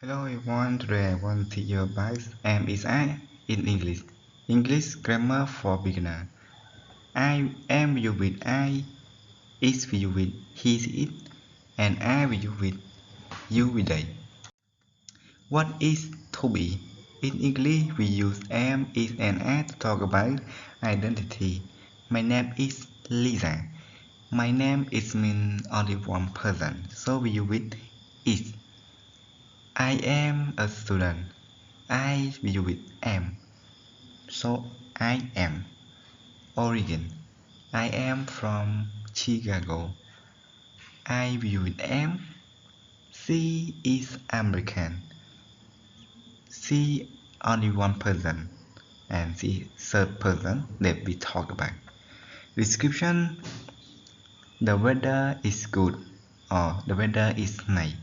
Hello everyone, today I want to teach you about am is I in English. English grammar for beginner. I am you with I, is you with he it, and I you with you with they. What is to be? In English we use am, is and I to talk about identity. My name is Lisa. My name is mean only one person, so we use with is. I am a student. I will with am. So I am. Origin. I am from Chicago. I will with am. She is American. She only one person and the third person that we talk about. Description. The weather is good or the weather is nice.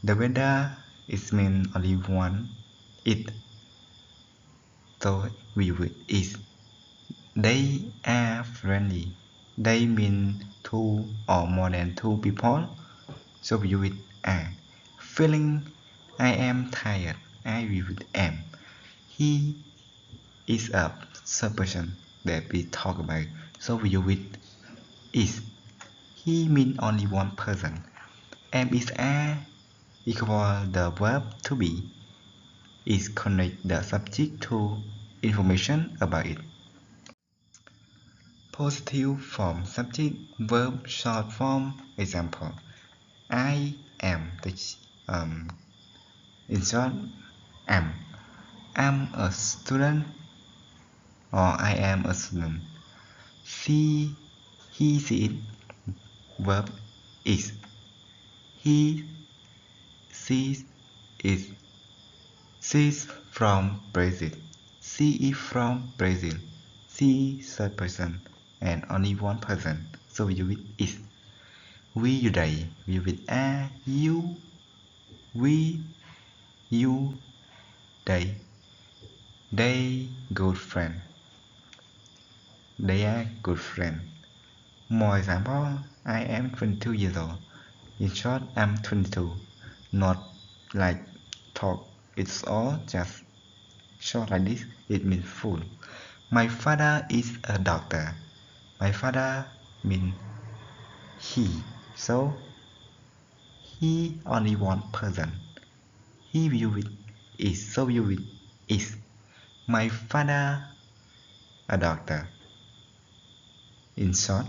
The weather is mean only one it. So we will is. They are friendly. They mean two or more than two people. So we use are. Feeling. I am tired. I will am. He is a third person that we talk about. So we use is. He mean only one person. Am is a equal the verb to be. Is connect the subject to information about it. Positive form subject verb short form example. I am in short am. I'm a student or I am a student. She she it verb is. He she is. She's from Brazil. She is from Brazil. She third person and only one person. So we use is. We you they. We with a you. We you they. They good friend. They are good friend. More example. I am 22 years old. In short, I'm 22. Not like talk. It's all just short like this. It means full. My father is a doctor. My father means he. So he only one person. He will with is. So you with is. My father a doctor. In short,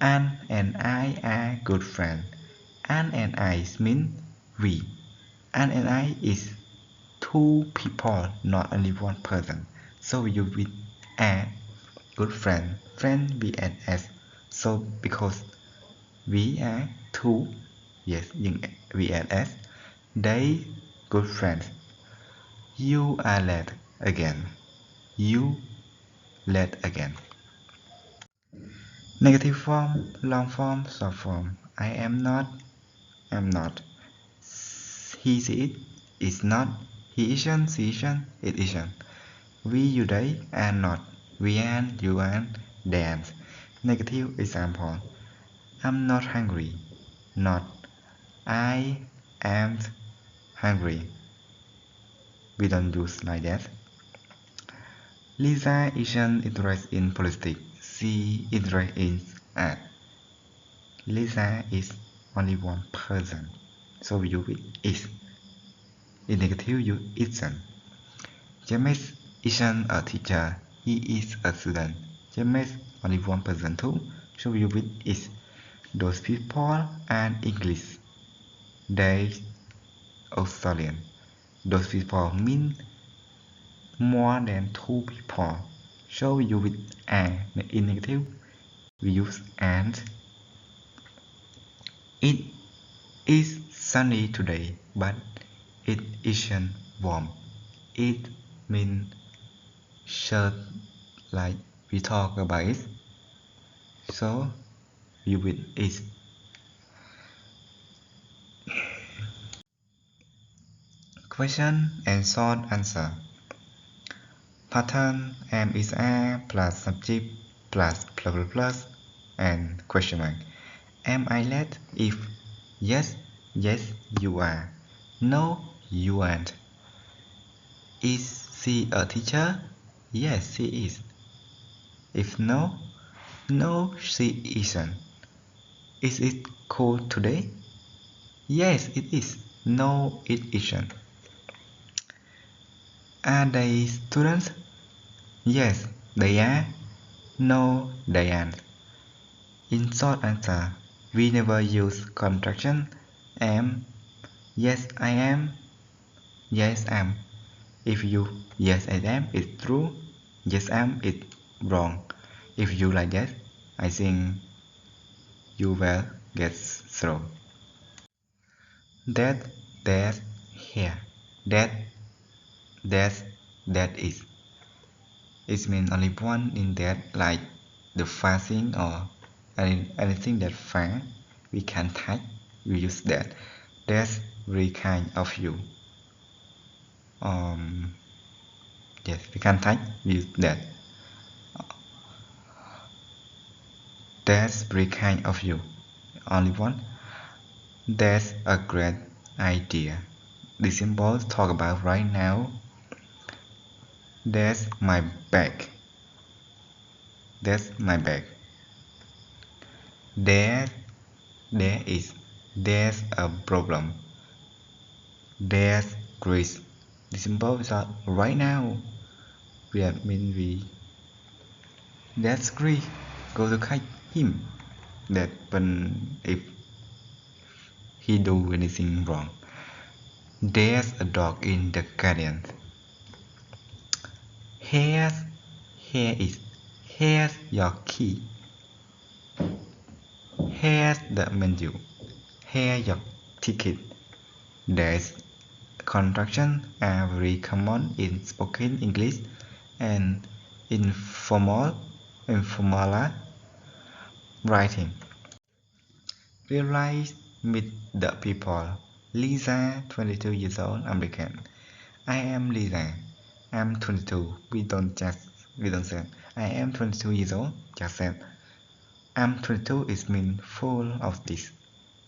Anne and I are good friends. Anne and I mean we. Anne and I is two people, not only one person. So we use with a good friend. Friend we add s. So because we are two, yes, we add s. They good friends. You are late again. You late again. Negative form, long form, short form. I am not, am not. He, it, is not. He isn't, she isn't, it isn't. We, you, they, are not. We and you and dance. Negative example. I'm not hungry. Not. I am hungry. We don't use like that. Lisa isn't interested in politics. She interested in art. Lisa is only one person. So we use is. In negative, you isn't. James isn't a teacher. He is a student. James only one person too. So we use is. Those people are English. They Australian. Those people mean more than two people. So we use and. In negative, we use and. It is sunny today, but it isn't warm. It means shirt like we talk about it. So you will is. Question and short answer. Pattern am is a plus subject plus and question mark. Am I late? If yes, yes you are. No, you and. Is she a teacher? Yes, she is. If no, no, she isn't. Is it cold today? Yes, it is. No, it isn't. Are they students? Yes, they are. No, they aren't. In short answer, we never use contraction am. Yes, I am. Yes, am. If you yes, I am is true. Yes, am is wrong. If you like that, I think you will get through. That, that, here. That, that is. It means only one in that, like the fasting or anything that fast we can touch. We use that. That's very kind of you. Yes, we can touch. We use that. That's very kind of you. Only one. That's a great idea. The symbol talk about right now. That's my bag. That's my bag. There is. There's a problem. There's Grace. The symbol is right now. We mean we. That's Grace. Go to catch him. That when if he do anything wrong. There's a dog in the garden. Here is. Here's your key. Here's the menu. Here's your ticket. There's contractions are very common in spoken English and informal writing. Realize meet the people. Lisa, 22 years old, American. I am Lisa. I'm 22. We don't say I am 22 years old. Just say I'm 22 is mean full of this.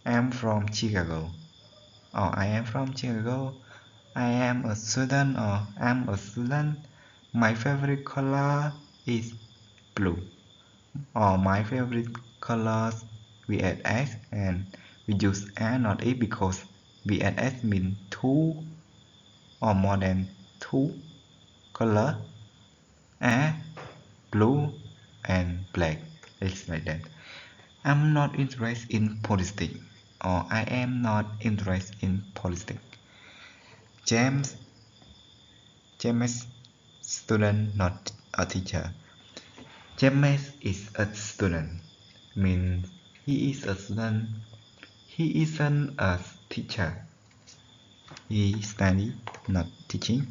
I'm from Chicago. Or I am from Chicago. I am a student or I'm a student. My favorite color is blue. Or my favorite colors we add s and we use a not e because we add s mean two or more than two color a blue and black. It's like that. I'm not interested in politics or I am not interested in politics. James, student, not a teacher. James is a student, means he is a student. He isn't a teacher. He study, not teaching.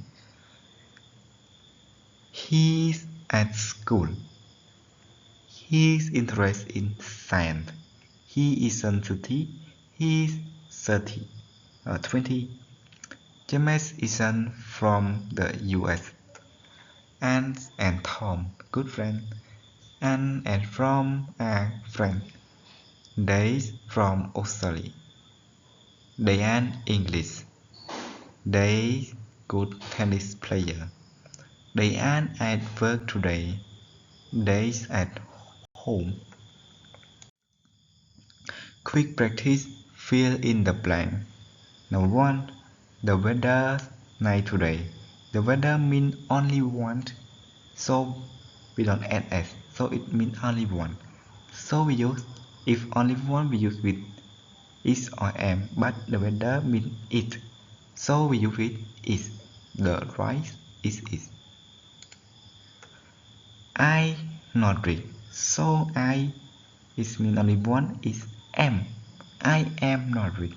He's at school. He's interested in science. He isn't 30. He's 30 or 20. James isn't from the US. Anne and Tom, good friends. Anne and Tom are friends. They's from Australia. They are English. They good tennis player. They aren't at work today. They's at home. Quick practice. Fill in the blank. Number 1. The weather nice today. The weather means only one, so we don't add s. So it means only one. So we use if only one we use with is or am, but the weather means it. So we use with is. The right is. I not read. So I is mean only one is am. I am not read.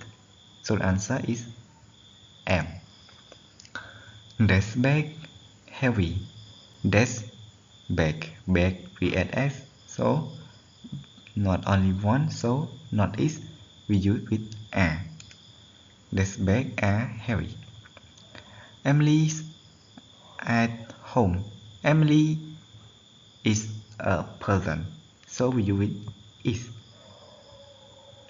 So the answer is am. That's bag heavy. That's bag. Bag we add s. So not only one, so not is we use with a. That's bag are heavy. Emily's at home. Emily is a person, so we use with is.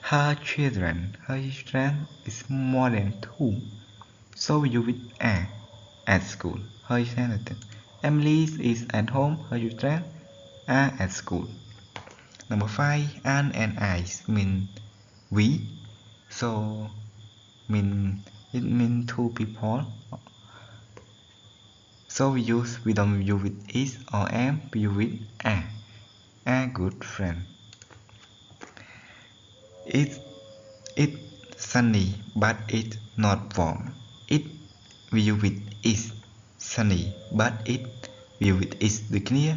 Her children is more than two. So we use with A at school. Her children. Emily is at home. Her children are at school. Number 5. Anne and I mean we. So it means two people. So we don't use with is or am. We use with a good friend. It's sunny, but it's not warm. We use with is sunny, but we use with is the clear.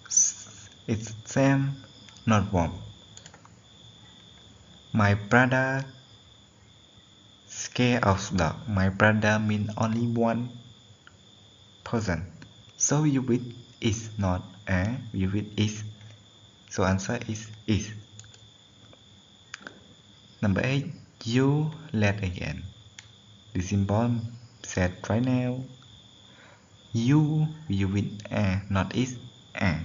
It's same, not warm. My brother scared of dog. My brother means only one person. So we use with is, not a. We use with is. So answer is. Number 8. You late again. The symbol said right now. You with a, not is a.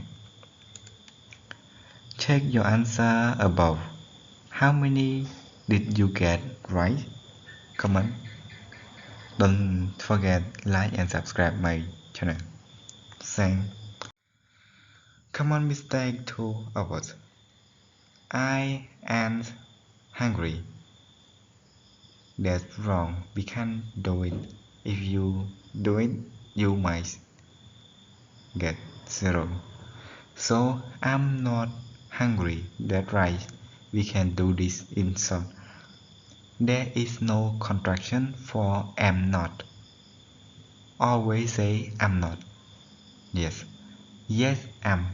Check your answer above. How many did you get right? Comment. Don't forget like and subscribe my channel. Thanks. Common mistake to avoid. I am hungry. That's wrong. We can't do it. If you do it, you might get 0. So I'm not hungry. That's right. We can do this in short. There is no contraction for am not. Always say I'm not. Yes. Yes, am.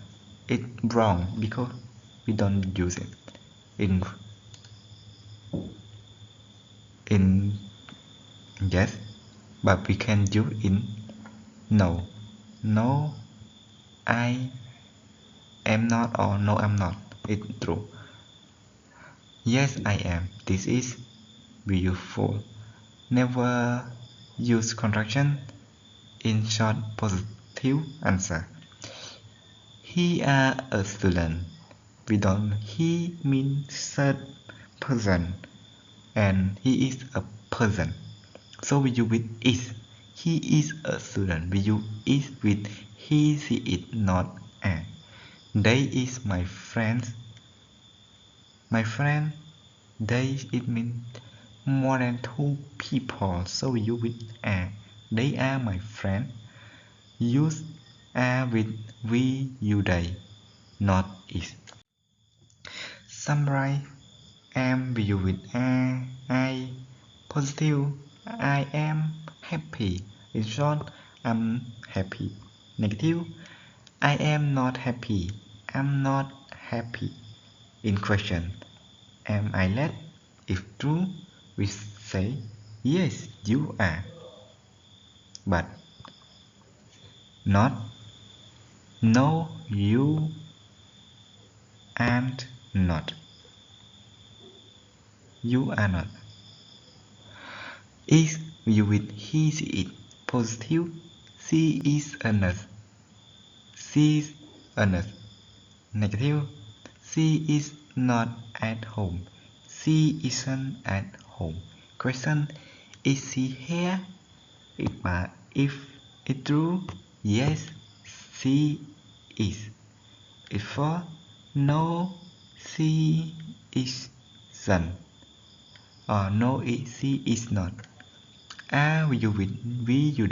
It's wrong because we don't use it in yes, but we can use in no. No, I am not, or no, I'm not. It's true. Yes, I am. This is beautiful. Never use contraction in short positive answer. He are a student. We don't. He means third person, and he is a person. So we use with is. He is a student. We use is with he, she, it, not a. They is my friends. My friend, they, it means more than 2 people. So we use with a. They are my friend. Use a with we, you, they, not is. Summarize. Am we use with a. I positive. I am happy. In short, I'm happy. Negative. I am not happy. I'm not happy. In question, am I late? If true, we say yes, you are. But not. No, you aren't not. You are not. Is you with he, she, it. Positive. She is a nurse. She's a nurse. Negative. She is not at home. She isn't at home. Question. Is she here? If it's true, yes, she is. If false, no, she isn't. Or no, she is not. We use with we, you.